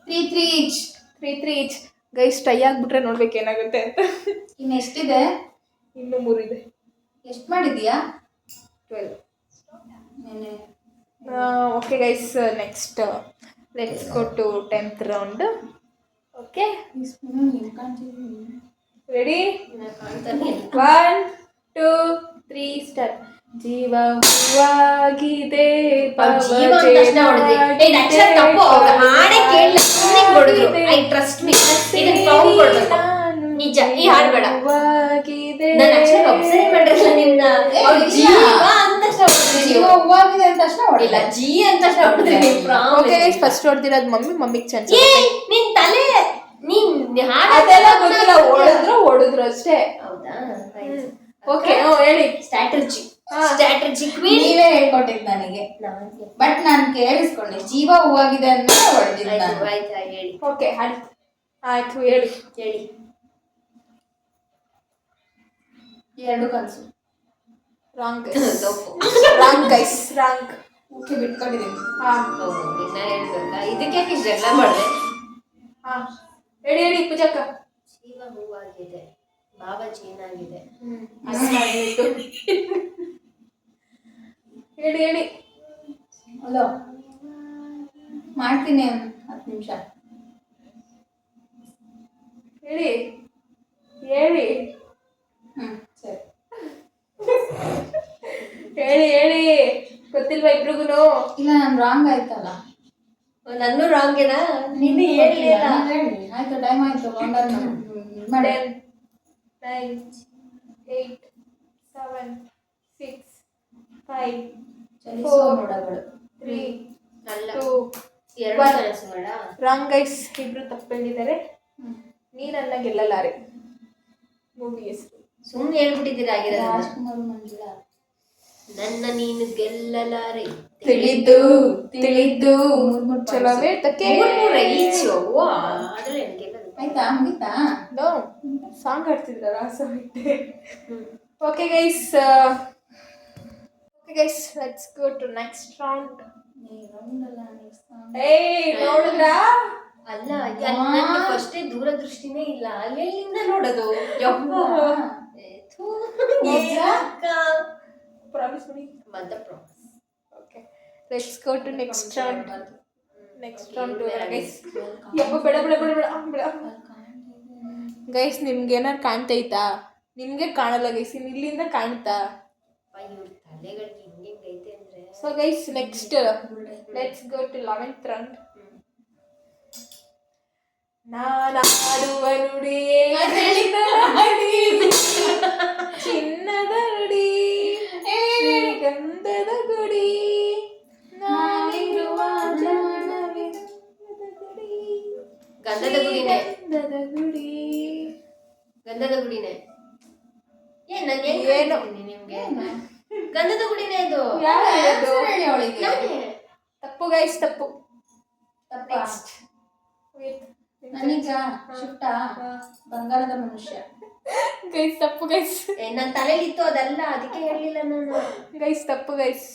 [SPEAKER 2] 3
[SPEAKER 1] ಈಚ್ ಗೈಸ್. ಟೈ ಆಗ್ಬಿಟ್ರೆ ನೋಡ್ಬೇಕು ಏನಾಗುತ್ತೆ ಅಂತ.
[SPEAKER 4] ಇನ್ನು ಎಷ್ಟಿದೆ?
[SPEAKER 1] ಇನ್ನು 3 ಇದೆ.
[SPEAKER 4] ಎಷ್ಟು ಮಾಡಿದೀಯಾ?
[SPEAKER 1] 12.
[SPEAKER 4] ನೆನೆ.
[SPEAKER 1] Okay guys, next let's go to 10th round. Okay, ready? 1, 2, 3 start. ಜೀವ ಹೂವಾಗಿದೆ
[SPEAKER 2] ನಿಜ. ಈ ಹಾಡು ಬೇಡ.
[SPEAKER 4] ಜೀವ ಹೂವಾಗಿದೆ ಅಂತ ತಕ್ಷಣ ಹೊಡಿಲ್ಲ.
[SPEAKER 2] ಜಿ ಅಂತ
[SPEAKER 1] ಫಸ್ಟ್ ಹೊಡೆದಿರೋದು ಮಮ್ಮಿಗೆ ಚಾನ್ಸ್.
[SPEAKER 2] ನಿನ್ ತಲೆ ನೀನ್
[SPEAKER 1] ಅದೆಲ್ಲ ಗೊತ್ತಿಲ್ಲ. ಹೊಡೆದ್ರು ಅಷ್ಟೇ.
[SPEAKER 2] ಹೌದಾ?
[SPEAKER 1] ಓಕೆ, ಹೇಳಿ.
[SPEAKER 2] ಸ್ಟ್ರಾಟಜಿ ಕ್ವೀನ್
[SPEAKER 4] ನೀವೇ ಹೇಳ್ಕೊಟ್ಟಿದ್ ನನಗೆ. ಬಟ್ ನಾನು ಕೇಳಿಸ್ಕೊಂಡೆ. ಜೀವ ಹೂವಾಗಿದೆ ಅಂತ ಹೊಡೆದಿದ್ದ.
[SPEAKER 2] ಆಯ್ತಾ ಹೇಳಿ.
[SPEAKER 1] ಓಕೆ, ಆಯ್ತು ಹೇಳಿ.
[SPEAKER 4] ಎರಡು ಕನಸು.
[SPEAKER 1] Wrong guys, wrong.
[SPEAKER 4] ಓಕೆ, ಬಿಟ್ಕೊಂಡಿದ್ದೀನಿ.
[SPEAKER 2] ಇದಕ್ಕೆ ಜಗಳ ಮಾಡಿದೆ.
[SPEAKER 1] ಹೇಳಿ ಪೂಜಾಕ್ಕ.
[SPEAKER 2] ಜೀವ ಹೂವಾಗಿದೆ, ಬಾಬಾ ಚೀನಾಗಿದೆ.
[SPEAKER 1] ಹೇಳಿ.
[SPEAKER 4] ಹಲೋ, ಮಾಡ್ತೀನಿ ಒಂದು 10 ನಿಮಿಷ.
[SPEAKER 1] ಹೇಳಿ ಹೇಳಿ
[SPEAKER 4] ಸರಿ.
[SPEAKER 1] ಹೇಳಿ ಹೇಳಿ ಗೊತ್ತಿಲ್ವಾ ಇಬ್ರಿಗೂನು?
[SPEAKER 4] ಇಲ್ಲ ನಾನು ರಾಂಗ್ ಆಯ್ತಲ್ಲ.
[SPEAKER 2] ನನ್ನ ರಾಂಗೇನಾ? ನೀನು ಹೇಳಲಿಲ್ಲ.
[SPEAKER 4] ಹೇಳಿ ಆಯ್ತು, ಟೈಮ್ ಆಯ್ತು. ಕೌಂಟರ್ ಮಾಡಿ.
[SPEAKER 1] 10 9 8 7 6 5
[SPEAKER 4] ಚಲಿಸೋ ಮೋಡಗಳು.
[SPEAKER 1] 3
[SPEAKER 2] ಅಲ್ಲ
[SPEAKER 1] 2
[SPEAKER 2] ಎರಡು
[SPEAKER 1] One.
[SPEAKER 2] ಕನಸುಗಳ
[SPEAKER 1] ರಾಂಗ್ ಗೈಸ್, ಇಬ್ರು ತಪ್ಪು ಹೇಳಿದ್ದಾರೆ. ನೀನನ್ನ ಗೆಲ್ಲಲಾರೆ ಮೂವಿ ಹೆಸರು.
[SPEAKER 2] ಸುಮ್ಮನೆ ಹೇಳ್ಬಿಟ್ಟಿದ್ದೀರಾ ಆಗಿರೋದು.
[SPEAKER 4] ರಾಜ್ಕುಮಾರ್ ಮಂಜುಳಾ.
[SPEAKER 2] ನನ್ನ ನೀನು ಗೆಲ್ಲಲಾರೆ.
[SPEAKER 1] ತಿಳಿದು ತಿಳಿದು ಚಲೋವೇ ತಕ್ಕೆ
[SPEAKER 2] ಈಚು ಅದ್ರಲ್ಲಿ ಏನ್ ಗೆಲ್ಲದು?
[SPEAKER 4] ಆಯ್ತಾ, ಮುಗಿತಾ?
[SPEAKER 1] ನೋ ಸಾಂಗ್ ಆಡ್ತಿದ್ರ ರಾಸವಿಟ್ಟೆ. Okay guys, let's go to next round. ಏಯ್ ನೋಡಿದ್ರಾ?
[SPEAKER 2] ಅಲ್ಲ ನನ್ನ ಫಸ್ಟೇ ದೂರದೃಷ್ಟಿನೇ ಇಲ್ಲ, ಅಲ್ಲೆಲ್ಲಿಂದ ನೋಡೋದು? ಯಪ್ಪ
[SPEAKER 1] ಪ್ರಾಮಿಸ್ ಮಾಡಿ
[SPEAKER 2] ಮದ promise.
[SPEAKER 1] Okay let's go to next round. Guys ಯಪ್ಪ ಬೇಡ ಬೇಡ ಬೇಡ ಬೇಡ ಬೇಡ ಗೈಸ್, ನಿಮ್ಗೆ ಏನಾರು ಕಾಣ್ತೈತಾ? ನಿಮ್ಗೆ ಕಾಣಲ್ಲ ಗೈಸ್, ಇಲ್ಲಿಂದ ಕಾಣ್ತಾ?
[SPEAKER 2] ಇವ್ರ ತಲೆಗಳಿಗೆ ಹಿಂಗೈತೆ ಅಂದ್ರೆ.
[SPEAKER 1] So guys next let's go to 11th round. ನಾನಾಡುವ ನುಡಿಯೇ ಚಿನ್ನದ ನುಡಿ, ಗಂಧದ ಗುಡಿ, ನಾನಿರುವ ಜಾಣವೇ ಗುಡಿ.
[SPEAKER 2] ಗಂಧದ ಗುಡಿನೇ,
[SPEAKER 1] ಗಂಧದ ಗುಡಿ.
[SPEAKER 2] ಗಂಧದ ಗುಡಿನೇ. ನಾನು
[SPEAKER 1] ಏನು?
[SPEAKER 2] ನಿಮ್ಗೆ ಗಂಧದ ಗುಡಿನೇ ಇದು.
[SPEAKER 1] ಯಾರು ಹೇಳೋದು?
[SPEAKER 4] ಹೇಳಿ ಅವಳಿಗೆ.
[SPEAKER 2] ನಾನೇ.
[SPEAKER 1] ತಪ್ಪು ಗೈಸ್, ತಪ್ಪು.
[SPEAKER 4] ತಪ್ಪಾ?
[SPEAKER 1] Wait.
[SPEAKER 4] ನನಗ ಶಿಫ್ಟ ಬಂಗಾರದ ಮನುಷ್ಯ.
[SPEAKER 1] ಗೈಸ್ ತಪ್ಪು ಗೈಸ್.
[SPEAKER 2] ನನ್ನ ತಲೆಲಿತ್ತು ಅದಲ್ಲ, ಅದಕ್ಕೆ ಹೇಳಲಿಲ್ಲ ನಾನು.
[SPEAKER 1] ಗೈಸ್ ತಪ್ಪು ಗೈಸ್.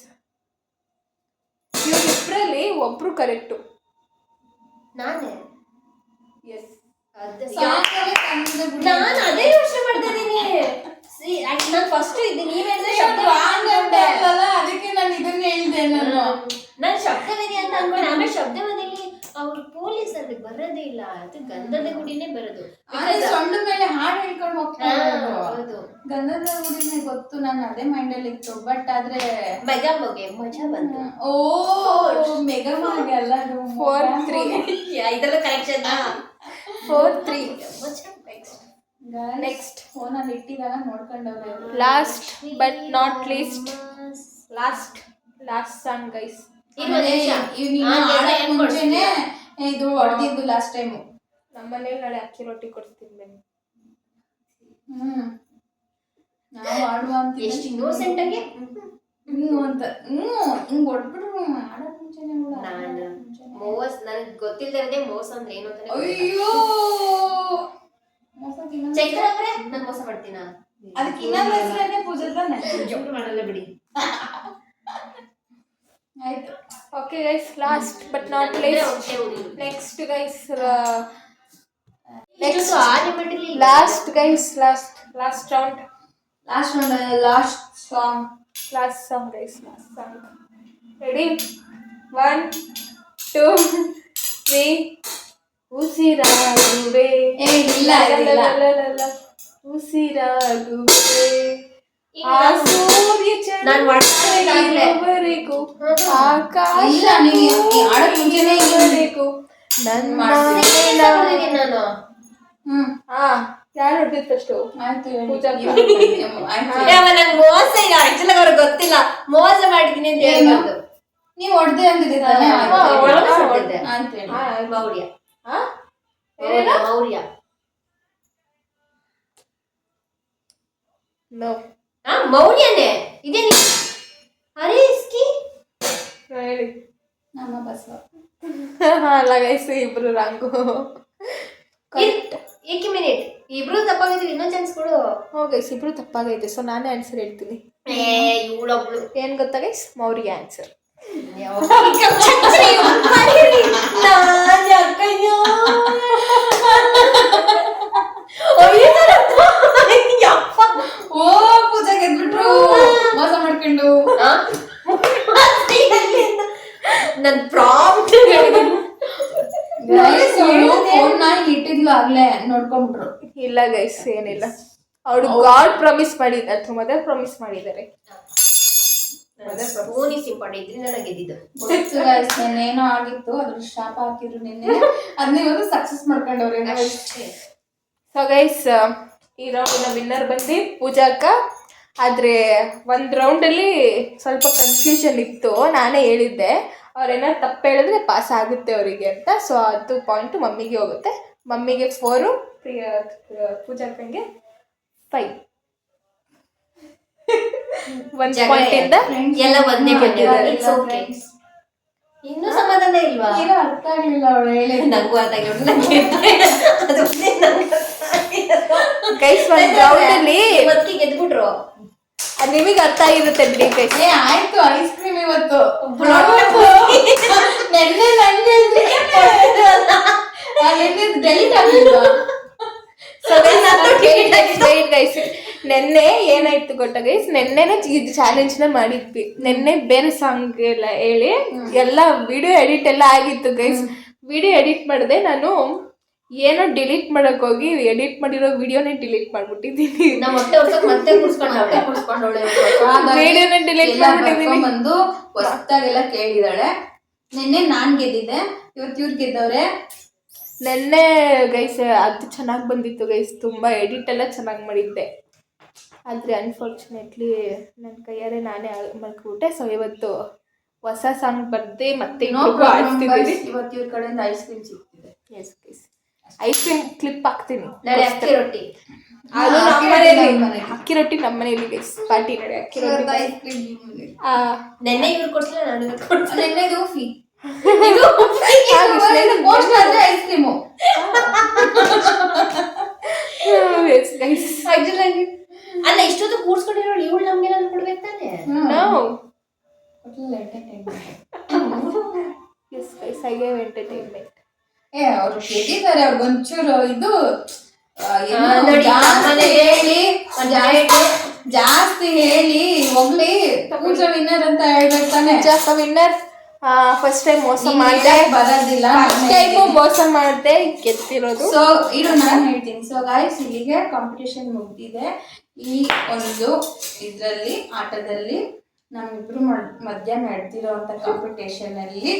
[SPEAKER 1] ಇವರಿಬ್ಬರಲ್ಲಿ ಒಬ್ರು ಕರೆಕ್ಟು.
[SPEAKER 2] ನಾನೇ?
[SPEAKER 1] ಎಸ್.
[SPEAKER 2] ನಾನು ಅದೇ ಯೋಚನೆ ಮಾಡ್ತಾ ಇದ್ದೀನಿ. ನಾನು ಫಸ್ಟ್ ಇದು ನೀವ್ ಹೇಳಿದ್ರೆ
[SPEAKER 4] ಅದಕ್ಕೆ ನಾನು ಇದನ್ನ ಹೇಳ್ದೆ.
[SPEAKER 2] ನಾನು ಶಬ್ದವೇದಿ ಅಂತ ಅನ್ಕೊಂಡೆ, ಆಮೇಲೆ ಶಬ್ದವೇದಿಯಲ್ಲಿ ಅವ್ರು ಪೊಲೀಸ್ ಅಲ್ಲಿ ಬರೋದೇ ಇಲ್ಲ, ಅದು ಗಂಧದ ಗುಡಿನೇ ಬರೋದು.
[SPEAKER 4] ಸೊಂಡ ಮೇಲೆ ಹಾಡು ಹೇಳ್ಕೊಂಡು ಹೋಗ್ತಾ
[SPEAKER 2] ಹೌದು,
[SPEAKER 4] ಗಂಧದ ಗುಡಿನೇ ಗೊತ್ತು, ನಾನು ಅದೇ ಮೈಂಡ್ ಅಲ್ಲಿ ಇತ್ತು. ಬಟ್ ಆದ್ರೆ
[SPEAKER 2] ಮೆಗಾಮಗೆ ಮಜಾ ಬಂತು.
[SPEAKER 4] ಓ ಮೆಗಾಮಾಗೆ ಅಲ್ಲ,
[SPEAKER 1] 4-3.
[SPEAKER 2] ಇದೆಲ್ಲ ಕರೆಕ್ಷನ್.
[SPEAKER 1] 4-3.
[SPEAKER 4] ನೆಕ್ಸ್ಟ್ ಫೋನ್ ಅಲ್ಲಿ ಇಟ್ಟಿದಾಗ ನೋಡ್ಕೊಂಡವ್ರೆ.
[SPEAKER 1] Last but not least, last song guys.
[SPEAKER 4] ಮುಂಚೆನೆ ಇದು ಹೊಡೆದಿದ್ದು ಲಾಸ್ಟ್ ಟೈಮ್.
[SPEAKER 1] ನಮ್ಮನೇಲಿ ನಾಳೆ ಅಕ್ಕಿ ರೊಟ್ಟಿ ಕೊಡ್ತೀನಿ ಬನ್ನಿ.
[SPEAKER 4] ನಾವು ಆಡುವ ಅಂತ
[SPEAKER 2] ಎಷ್ಟು ಇನ್ನೋಸೆಂಟ್ ಆಗಿ
[SPEAKER 4] ಅಂತ ಹಿಂಗ್ ಹೊಡ್ಬಿಟ್ರು ಆಡಕ್ ಮುಂಚೆನೆ
[SPEAKER 2] ನಾನು ಮೋಸ, ನನಗೆ ಗೊತ್ತಿಲ್ಲದೆ ಮೋಸ ಅಂದ್ರೆ ಏನು ಅಂತ.
[SPEAKER 4] ಅಯ್ಯೋ
[SPEAKER 2] ಚೈತ್ರ ಅವ್ರೆ, ನಾನು ಮೋಸ ಮಾಡ್ತೀನ?
[SPEAKER 4] ಅದಕ್ಕೆ ಇನ್ನೊಂದು ಹೆಸರೇನೆ ಪೂಜೆ ತಾನೆ.
[SPEAKER 2] ಜೋಕ್ ಮಾಡಲ್ಲ ಬಿಡಿ.
[SPEAKER 4] ಆಯ್ತು.
[SPEAKER 1] Okay guys, last but not list. Next guys, last guys, last round.
[SPEAKER 4] Last song
[SPEAKER 1] guys, last song. Ready? 1 2 3. ಉಸಿರಾಗುವೆ, ಉಸಿರಾಗುವೆ ಆ ಸೂರ್ಯ ಚಂದ್ರವರೆಗೂ ಆಕಾಶ ನನ್ನ
[SPEAKER 2] ನಾನು
[SPEAKER 1] ಯಾರು ಹೊಡೆದಿದ್ದು ಫಸ್ಟು? ಪೂಜಾ.
[SPEAKER 2] ನಂಗೆ ಮೋಸ ಇಲ್ಲ, ಆಕ್ಚುಲಿ ಅವ್ರಿಗೆ ಗೊತ್ತಿಲ್ಲ ಮೋಸ ಮಾಡಿದೀನಿ ಅಂತ ಹೇಳ್ಬಾರ್ದು.
[SPEAKER 4] ನೀವು ಹೊಡೆದೆ ಅಂತಿದ್ದಾನೆ
[SPEAKER 2] ಮೌರ್ಯ. ಮೌರ್ಯ ಮೌರ್ಯನೇ ಇದೇ. ಅರೆ ಇಸ್ಕಿ
[SPEAKER 1] ಹೇಳಿ.
[SPEAKER 4] ನಮ್ಮ ಬಸವ.
[SPEAKER 1] ಅಲ್ಲ ಗೈಸ್, ಇಬ್ರು ರಾಂಗು.
[SPEAKER 2] ಏಕೆ ಮಿನಿಟ್, ಇಬ್ರು ತಪ್ಪಾಗಿದ್ದೀವಿ, ಇನ್ನೊಂದು ಚಾನ್ಸ್ ಕೊಡು.
[SPEAKER 1] ಗೈಸ್ ಇಬ್ರು ತಪ್ಪಾಗೈತೆ, ಸೊ ನಾನೇ ಆನ್ಸರ್ ಹೇಳ್ತೀನಿ.
[SPEAKER 2] ಇವಳೊಬ್ಳು
[SPEAKER 1] ಏನ್ ಗೊತ್ತಾ ಗೈಸ್? ಮೌರ್ಯ ಆನ್ಸರ್.
[SPEAKER 4] ಓ ಪೂಜಾ ಗೆದ್ಬಿಟ್ರು ಮೋಸ ಮಾಡ್ಕೊಂಡು.
[SPEAKER 2] ನನ್ ಪ್ರಾಬ್ಲಮ್
[SPEAKER 4] ಫೋನ್ ಇಟ್ಟಿದ್ಲು ಆಗ್ಲೇ ನೋಡ್ಕೊಂಡ್ಬಿಟ್ರು.
[SPEAKER 1] ಇಲ್ಲ ಗೈಸ್ ಏನಿಲ್ಲ, ಅವಳು ಗಾಡ್ ಪ್ರಾಮಿಸ್ ಮಾಡಿದ್ದಾರೆ ಅಥವಾ ಮದರ್ ಪ್ರಾಮಿಸ್ ಮಾಡಿದ್ದಾರೆ.
[SPEAKER 2] ಫೋನ್ ಇಸ್ ಇಂಪಾರ್ಟೆಂಟ್, ಇದ್ರಿಂದ ನಾನು ಗೆದ್ದಿದ್ದು.
[SPEAKER 4] ಗೊತ್ತು guys, ನೆನ್ನೇನೋ ಆಗಿತ್ತು, ಅದ್ರ ಶಾಪ ಹಾಕಿದ್ರು ನಿನ್ನೆ, ಅದನ್ನ ಇವತ್ತು ಸಕ್ಸಸ್ ಮಾಡ್ಕೊಂಡವ್ರೆ.
[SPEAKER 1] ಸೊ ಗೈಸ್ ಈ ರೌಂಡಿನ ವಿನ್ನರ್ ಬಂದು ಪೂಜಾ ಅಕ್ಕ. ಆದರೆ ಒಂದು ರೌಂಡಲ್ಲಿ ಸ್ವಲ್ಪ ಕನ್ಫ್ಯೂಷನ್ ಇತ್ತು, ನಾನೇ ಹೇಳಿದ್ದೆ ಅವ್ರೇನಾದ್ರು ತಪ್ಪು ಹೇಳಿದ್ರೆ ಪಾಸ್ ಆಗುತ್ತೆ ಅವರಿಗೆ ಅಂತ. ಸೊ ಅದು ಪಾಯಿಂಟು ಮಮ್ಮಿಗೆ ಹೋಗುತ್ತೆ. ಮಮ್ಮಿಗೆ 4, ಪೂಜಾ ಅಕ್ಕಂಗೆ 5. 1 ಪಾಯಿಂಟಿಂದ
[SPEAKER 2] ಎಲ್ಲ ಒಂದೇ ಬಂದಿದ್ದಾರೆ. ಇನ್ನೂ ಸಮಾಧಾನ ಇಲ್ವಾ?
[SPEAKER 4] ಏನೋ ಅರ್ಥ ಆಗ್ಲಿಲ್ಲ ಅವಳು ಹೇಳಿದ್ದು.
[SPEAKER 2] ನಂಗೂ ಅರ್ಥ ಆಗಿಲ್ಲ.
[SPEAKER 1] ಗೈಸ್ ಒಂದು ರೌಂಡಲ್ಲಿ
[SPEAKER 2] ಇವತ್ತಿಗೆ ಗೆದ್ಬಿಟ್ರು.
[SPEAKER 1] ಅದು ನಿಮಗೆ ಅರ್ಥ ಆಗಿರುತ್ತೆ ಬಿಡಿ ಗೈಸ್.
[SPEAKER 4] ಆಯ್ತು, ಐಸ್ ಕ್ರೀಮ್ ಇವತ್ತು ನೆನ್ನೆ ನಂಗೆ ಡೆಲಿಟ್ ಆಗಿಲ್ವಾ?
[SPEAKER 1] ಗೈಸ್ ನೆನ್ನೆ ಏನಾಯ್ತು ಗೊತ್ತಾ ಗೈಸ್, ನೆನ್ನೆನೇ ಇದು ಚಾಲೆಂಜ್ನ ಮಾಡಿದ್ವಿ. ನೆನ್ನೆ ಬೇರೆ ಸಾಂಗ್ ಎಲ್ಲ ಹೇಳಿ ಎಲ್ಲ ವಿಡಿಯೋ ಎಡಿಟ್ ಎಲ್ಲ ಆಗಿತ್ತು ಗೈಸ್. ವಿಡಿಯೋ ಎಡಿಟ್ ಮಾಡಿದೆ ನಾನು, ಏನೋ ಡಿಲೀಟ್ ಮಾಡಕ್ ಹೋಗಿ ಎಡಿಟ್ ಮಾಡಿರೋ ವಿಡಿಯೋನೇ ಡಿಲೀಟ್ ಮಾಡ್ಬಿಟ್ಟಿದ್ದೀನಿ.
[SPEAKER 2] ನಮ್ಮ ಹೊಟ್ಟೆ ಹೊಸಕ್ ಮತ್ತೆ ಕುಡ್ಸ್ಕೊಂಡವಳೆ
[SPEAKER 1] ವಿಡಿಯೋನೇ ಡಿಲೀಟ್ ಮಾಡ್ಬಿಟ್ಟಿದ್ದೀನಿ.
[SPEAKER 4] ಬಂದು ಹೊಸ್ತಾಗೆಲ್ಲ ಕೇಳಿದಾಳೆ. ನಿನ್ನೆ ನಾನ್ ಗೆದ್ದಿದ್ದೆ, ಇವತ್ತು ಇವ್ರು ಗೆದ್ದವ್ರೆ.
[SPEAKER 1] ನೆನ್ನೆ ಗೈಸ್ ಅದು ಚೆನ್ನಾಗಿ ಬಂದಿತ್ತು ಗೈಸ್, ತುಂಬ ಎಡಿಟ್ ಎಲ್ಲ ಚೆನ್ನಾಗಿ ಮಾಡಿದ್ದೆ. ಆದರೆ ಅನ್ಫಾರ್ಚುನೇಟ್ಲಿ ನನ್ನ ಕೈಯಾರೆ ನಾನೇ ಮಾಡ್ಕೊಬಿಟ್ಟೆ. ಸೊ ಇವತ್ತು ಹೊಸ ಸಾಂಗ್ ಬರ್ದೆ ಮತ್ತೆ ಆಡ್ತಿದ್ದೀನಿ.
[SPEAKER 4] ಇವತ್ತು ಇವ್ರ ಕಡೆಯಿಂದ ಐಸ್ ಕ್ರೀಮ್ ಸಿಗ್ತಿದೆ.
[SPEAKER 1] Yes guys, ice cream clip ಹಾಕ್ತೀನಿ.
[SPEAKER 2] ನಾಳೆ ಅಕ್ಕಿ ರೊಟ್ಟಿ,
[SPEAKER 1] ಅದು ನಮ್ಮ ಮನೆಯಲ್ಲಿ ಅಕ್ಕಿ ರೊಟ್ಟಿ, ನಮ್ಮ ಮನೆಯಲ್ಲಿ ಗೈಸ್ ಪಾರ್ಟಿ ನಡೆ ಅಕ್ಕಿ ರೊಟ್ಟಿ.
[SPEAKER 4] ಐಸ್ ಕ್ರೀಮ್
[SPEAKER 2] ನೆನ್ನೆ ಇವ್ರು ಕೊಡ್ಸಿಲ್ಲ, ನಾನು ಇವತ್ತು ಕೊಡ್ತೀನಿ.
[SPEAKER 4] ನೆನ್ನೆ ಊಫಿ ಐಸ್ ಕ್ರೀಮು.
[SPEAKER 2] ಅಲ್ಲ ಇಷ್ಟೊತ್ತು ಕೂಡ್ಸ್ಕೊಂಡಿರೋ ಇವಳು ನಮ್ಗೆಲ್ಲ ಕೊಡ್ಬೇಕು ತಾನೆ.
[SPEAKER 1] ಎಂಟರ್ಟೈನ್ಮೆಂಟ್.
[SPEAKER 4] ಅವ್ರು ಗೆದ್ದಿದ್ದಾರೆ, ಅವ್ರಿಗೊಂಚೂರು ಇದು
[SPEAKER 2] ನೋಡಿ,
[SPEAKER 4] ಹೇಳಿ ಜಾಸ್ತಿ ಹೇಳಿ ಹೋಗ್ಲಿ. ಪೂಜಾ ವಿನ್ನರ್ ಅಂತ ಹೇಳ್ಬೇಕು ತಾನೆ.
[SPEAKER 1] ವಿನ್ನರ್ ಫಸ್ಟ್ ಟೈಮ್ ಮೋಸ ಮಾಡಿದೆ,
[SPEAKER 4] ಬರೋದಿಲ್ಲ.
[SPEAKER 1] ಮೋಸ ಮಾಡಿದೆ, ಗೆದ್ದಿರೋದು.
[SPEAKER 4] ಸೊ ಇದು ನಾನು ಹೇಳ್ತೀನಿ. ಸೊ ಗಾಯ್ಸ್, ಇಲ್ಲಿಗೆ ಕಾಂಪಿಟೇಷನ್ ಮುಗ್ದಿದೆ. ಈ ಒಂದು ಇದರಲ್ಲಿ ಆಟದಲ್ಲಿ ನಮ್ಮಿಬ್ರು ಮಧ್ಯ ನಡೆದಿರೋಂಥ ಕಾಂಪಿಟೇಷನ್ ಅಲ್ಲಿ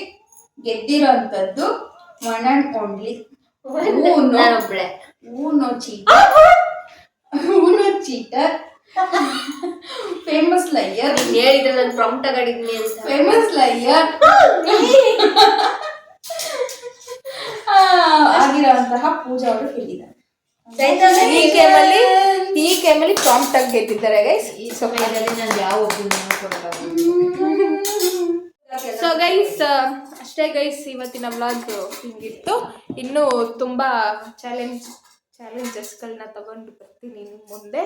[SPEAKER 4] ಗೆದ್ದಿರೋಂಥದ್ದು ಒನ್ ಅಂಡ್ ಓನ್ಲಿ
[SPEAKER 2] ನಾನೊಬ್ಳೆ.
[SPEAKER 4] ಊನೋ ಚೀಟರ್ ಫೇಮಸ್ ಲೈಯರ್.
[SPEAKER 2] ಹೇಳಿದ್ರೆ ನಾನು ಪ್ರಾಂಪ್ಟ್ ಆಗಿದ್ನಿ ಅಂತ.
[SPEAKER 4] ಫೇಮಸ್ ಲೈಯರ್ ಆಗಿರೋಂತಹ ಪೂಜಾ ಅವರು ಗೆದ್ದಿದ್ದಾರೆ.
[SPEAKER 1] ಈ ಗೇಮಲ್ಲಿ ಪ್ರಾಂಪ್ಟ್ ಆಗಿ ಗೆದ್ದಿದ್ದಾರೆ ಗೈಸ್.
[SPEAKER 2] ನಾನು ಯಾವ
[SPEAKER 1] ಸೊ ಗೈಸ್ ಅಷ್ಟೇ ಗೈಸ್, ಇವತ್ತಿನ ವ್ಲಾಗ್ ಹಿಂಗಿತ್ತು. ಇನ್ನೂ ತುಂಬ ಚಾಲೆಂಜಸ್ಗಳನ್ನ ತಗೊಂಡು ಬರ್ತೀನಿ ಇನ್ನು ಮುಂದೆ.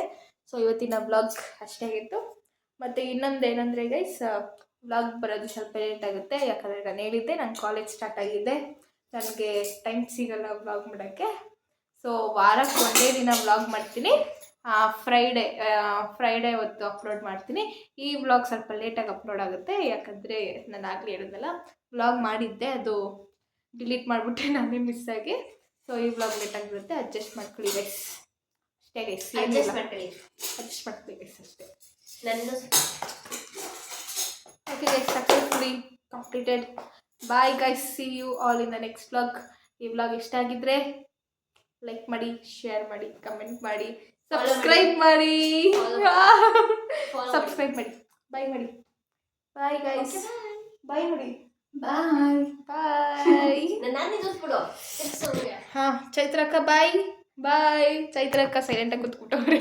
[SPEAKER 1] ಸೊ ಇವತ್ತಿನ ವ್ಲಾಗ್ ಅಷ್ಟೇ ಆಗಿತ್ತು. ಮತ್ತು ಇನ್ನೊಂದು ಏನಂದರೆ ಗೈಸ್, ವ್ಲಾಗ್ ಬರೋದು ಸ್ವಲ್ಪ ಲೇಟ್ ಆಗುತ್ತೆ. ಯಾಕಂದರೆ ನಾನು ಹೇಳಿದ್ದೆ, ನಾನು ಕಾಲೇಜ್ ಸ್ಟಾರ್ಟ್ ಆಗಿದೆ, ನನಗೆ ಟೈಮ್ ಸಿಗಲ್ಲ ವ್ಲಾಗ್ ಮಾಡೋಕ್ಕೆ. ಸೊ ವಾರಕ್ಕೆ ಒಂದೇ ದಿನ ವ್ಲಾಗ್ ಮಾಡ್ತೀನಿ. ಫ್ರೈಡೇ ಹೊತ್ತು ಅಪ್ಲೋಡ್ ಮಾಡ್ತೀನಿ. ಈ ವ್ಲಾಗ್ ಸ್ವಲ್ಪ ಲೇಟಾಗಿ ಅಪ್ಲೋಡ್ ಆಗುತ್ತೆ, ಯಾಕಂದರೆ ನಾನು ಆಗಲೇ ಹೇಳಿದ್ನಲ್ಲ, ವ್ಲಾಗ್ ಮಾಡಿದ್ದೆ, ಅದು ಡಿಲೀಟ್ ಮಾಡಿಬಿಟ್ಟೆ ನಾನೇ ಮಿಸ್ ಆಗಿ. ಸೊ ಈ ವ್ಲಾಗ್ ಲೇಟಾಗಿರುತ್ತೆ, ಅಡ್ಜಸ್ಟ್ ಮಾಡ್ಕೊಳ್ಳಿ ಗೈಸ್. ಅಷ್ಟೇ ಗೈಸ್,
[SPEAKER 2] ಅಡ್ಜಸ್ಟ್ ಮಾಡ್ಕೊಳ್ಳಿ
[SPEAKER 1] ಗೈಸ್ ಅಷ್ಟೇ.
[SPEAKER 2] ನನ್ನ
[SPEAKER 1] okay guys, successfully completed. Bye guys, see you all in the next vlog. ಈ ವ್ಲಾಗ್ ಇಷ್ಟ ಆಗಿದ್ರೆ ಲೈಕ್ ಮಾಡಿ, ಶೇರ್ ಮಾಡಿ, ಕಮೆಂಟ್ ಮಾಡಿ, ಸಬ್ಸ್ಕ್ರೈಬ್ ಮಾಡಿ. ಸಬ್ಸ್ಕ್ರೈಬ್ ಮಾಡಿ, ಬಾಯ್ ಮಾಡಿ. ಬಾಯ್ ಗೈಸ್, ಬಾಯ್ ಮಾಡಿ.
[SPEAKER 4] ಬಾಯ್
[SPEAKER 1] ಬಾಯ್.
[SPEAKER 2] ನಾನೇ ತೋರಿಸ್ಬಿಡು.
[SPEAKER 1] ಹಾಂ, ಚೈತ್ರಕ್ಕ ಬಾಯ್ ಬಾಯ್. ಚೈತ್ರಕ್ಕ ಸೈಲೆಂಟಾಗಿ ಕೂತ್ಬಿಟ್ಟವ್ರೆ.